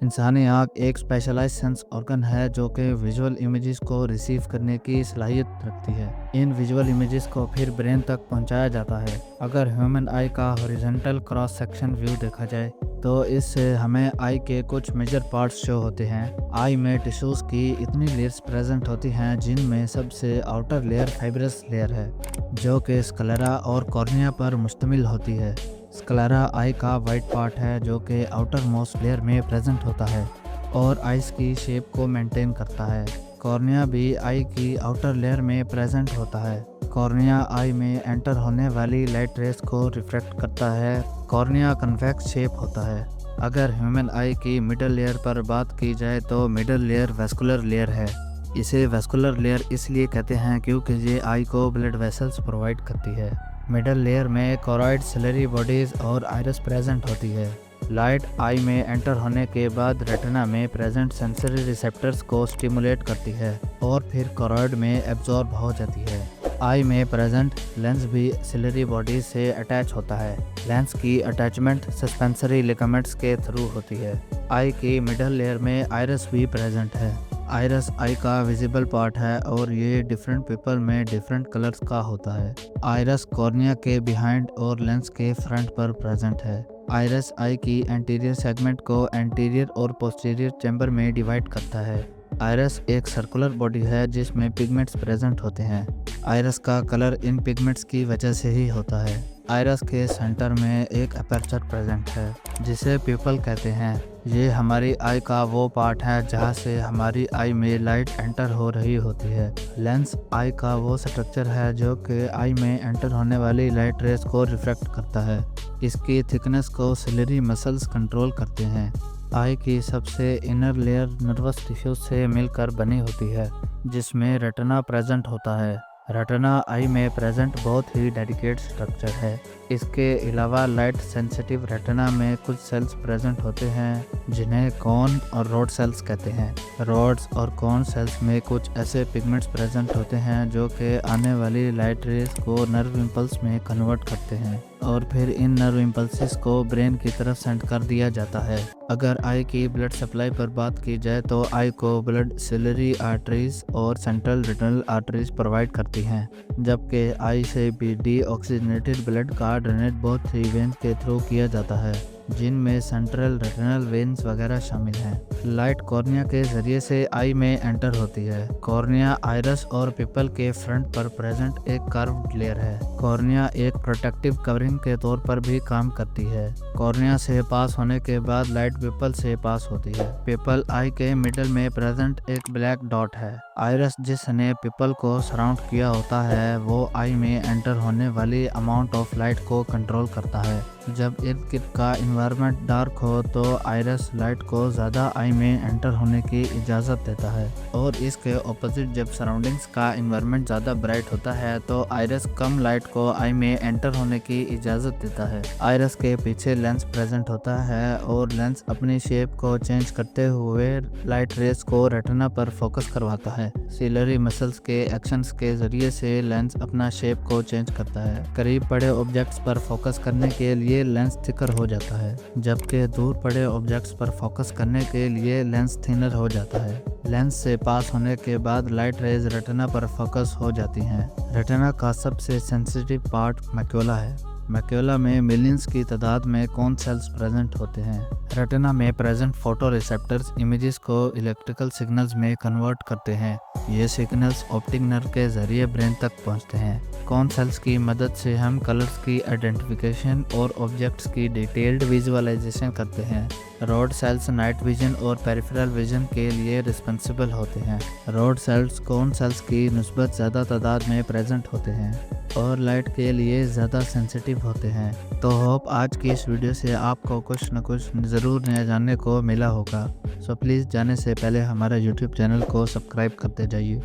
इंसानी आँख एक स्पेशलाइज्ड सेंस ऑर्गन है जो कि विजुअल इमेजेस को रिसीव करने की सलाहियत रखती है। इन विजुअल इमेजेस को फिर ब्रेन तक पहुंचाया जाता है। अगर ह्यूमन आई का हॉरिजॉन्टल क्रॉस सेक्शन व्यू देखा जाए तो इससे हमें आई के कुछ मेजर पार्ट्स शो होते हैं। आई में टिश्यूज की इतनी लेयर्स प्रेजेंट होती हैं जिनमें सबसे आउटर लेयर फाइब्रस लेयर है जो कि स्क्लेरा और कॉर्निया पर मुश्तमिल होती है। स्क्लेरा आई का वाइट पार्ट है जो कि आउटर मोस्ट लेयर में प्रेजेंट होता है और आइस की शेप को मेंटेन करता है। कॉर्निया भी आई की आउटर लेयर में प्रेजेंट होता है। कॉर्निया आई में एंटर होने वाली लाइट रेस को रिफ्लेक्ट करता है। कॉर्निया कन्वेक्स शेप होता है। अगर ह्यूमन आई की मिडल लेयर पर बात की जाए तो मिडल लेयर वेस्कुलर लेयर है। इसे वेस्कुलर लेयर इसलिए कहते हैं क्योंकि ये आई को ब्लड वेसल्स प्रोवाइड करती है। मिडल लेयर में कोरॉइड सिलरी बॉडीज और आइरिस प्रेजेंट होती है। लाइट आई में एंटर होने के बाद रेटिना में प्रेजेंट सेंसरी रिसेप्टर्स को स्टिमुलेट करती है और फिर कोरॉइड में एब्जॉर्ब हो जाती है। आई में प्रेजेंट लेंस भी सिलरी बॉडी से अटैच होता है। लेंस की अटैचमेंट सस्पेंसरी लिगामेंट्स के थ्रू होती है। आई की मिडल लेयर में आइरिस भी प्रेजेंट है। आइरिस आई का विजिबल पार्ट है और ये डिफरेंट पीपल में डिफरेंट कलर्स का होता है। आइरिस कॉर्निया के बिहाइंड और लेंस के फ्रंट पर प्रेजेंट है। आइरिस आई की एंटीरियर सेगमेंट को एंटीरियर और पोस्टीरियर चैम्बर में डिवाइड करता है। आइरिस एक सर्कुलर बॉडी है जिसमें पिगमेंट्स प्रेजेंट होते हैं। आइरिस का कलर इन पिगमेंट्स की वजह से ही होता है। आइरिस के सेंटर में एक अपर्चर प्रेजेंट है जिसे पिपल कहते हैं। ये हमारी आई का वो पार्ट है जहाँ से हमारी आई में लाइट एंटर हो रही होती है। लेंस आई का वो स्ट्रक्चर है जो कि आई में एंटर होने वाली लाइट रेस को रिफ्लेक्ट करता है। इसकी थिकनेस को सिलरी मसल्स कंट्रोल करते हैं। आई की सबसे इनर लेयर नर्वस टिश्यू से मिलकर बनी होती है जिसमें रेटिना प्रेजेंट होता है। रेटिना आई में प्रेजेंट बहुत ही डेलिकेट स्ट्रक्चर है। इसके अलावा लाइट सेंसिटिव रेटिना में कुछ सेल्स प्रेजेंट होते हैं जिन्हें कोन और रोड सेल्स कहते हैं। रोड्स और कोन सेल्स में कुछ ऐसे पिगमेंट्स प्रेजेंट होते हैं जो कि आने वाली लाइट रेस को नर्व इम्पल्स में कन्वर्ट करते हैं और फिर इन नर्व इम्पल्सिस को ब्रेन की तरफ सेंड कर दिया जाता है। अगर आई की ब्लड सप्लाई पर बात की जाए तो आई को ब्लड सिलरी आर्टरीज और सेंट्रल रेटिनल आर्टरीज प्रोवाइड करती हैं, जबकि आई से भी डीऑक्सीजनेटेड ब्लड का ड्रेनेज बहुत सी वेन्स के थ्रू किया जाता है जिनमें सेंट्रल रेटिनल वेन्स वगैरह शामिल हैं। लाइट कॉर्निया के जरिए से आई में एंटर होती है। कॉर्निया आइरिस और पिपल के फ्रंट पर प्रेजेंट एक कर्व्ड लेयर है। कॉर्निया एक प्रोटेक्टिव कवरिंग के तौर पर भी काम करती है। कॉर्निया से पास होने के बाद लाइट पिपल से पास होती है। पिपल आई के मिडल में प्रेजेंट एक ब्लैक डॉट है। आइरिस जिसने पिपल को सराउंड किया होता है वो आई में एंटर होने वाली अमाउंट ऑफ लाइट को कंट्रोल करता है। जब इर्द गिर्द का इन्वायरमेंट डार्क हो तो आइरिस लाइट को ज़्यादा आई में एंटर होने की इजाज़त देता है और इसके ऑपोजिट जब सराउंडिंग्स का इन्वायरमेंट ज़्यादा ब्राइट होता है तो आइरिस कम लाइट को आई में एंटर होने की इजाज़त देता है। आइरिस के पीछे लेंस प्रेजेंट होता है और लेंस अपनी शेप को चेंज करते हुए लाइट रेस को रेटिना पर फोकस करवाता है। सिलरी मसल्स के एक्शंस के जरिए से लेंस अपना शेप को चेंज करता है। करीब पड़े ऑब्जेक्ट्स पर फोकस करने के लिए लेंस थिकर हो जाता है, जबकि दूर पड़े ऑब्जेक्ट्स पर फोकस करने के लिए लेंस थिनर हो जाता है। लेंस से पास होने के बाद लाइट रेज रेटिना पर फोकस हो जाती हैं। रेटिना का सबसे सेंसिटिव पार्ट मैक्यूला है। मैक्यूला में मिलियंस की तादाद में कोन सेल्स प्रेजेंट होते हैं। रेटिना में प्रेजेंट फोटो रिसेप्टर्स इमेजेस को इलेक्ट्रिकल सिग्नल्स में कन्वर्ट करते हैं। ये सिग्नल्स ऑप्टिक नर्व के जरिए ब्रेन तक पहुंचते हैं। कोन सेल्स की मदद से हम कलर्स की आइडेंटिफिकेशन और ऑब्जेक्ट्स की डिटेल्ड विजुअलाइजेशन करते हैं। रोड सेल्स नाइट विजन और पेरिफेरल विजन के लिए रिस्पॉन्सिबल होते हैं। रोड सेल्स कोन सेल्स की निस्बत ज़्यादा तादाद में प्रेजेंट होते हैं और लाइट के लिए ज़्यादा सेंसिटिव होते हैं। तो होप आज की इस वीडियो से आपको कुछ न कुछ ज़रूर नया जानने को मिला होगा। सो प्लीज़ जाने से पहले हमारा यूट्यूब चैनल को सब्सक्राइब करते जाइए।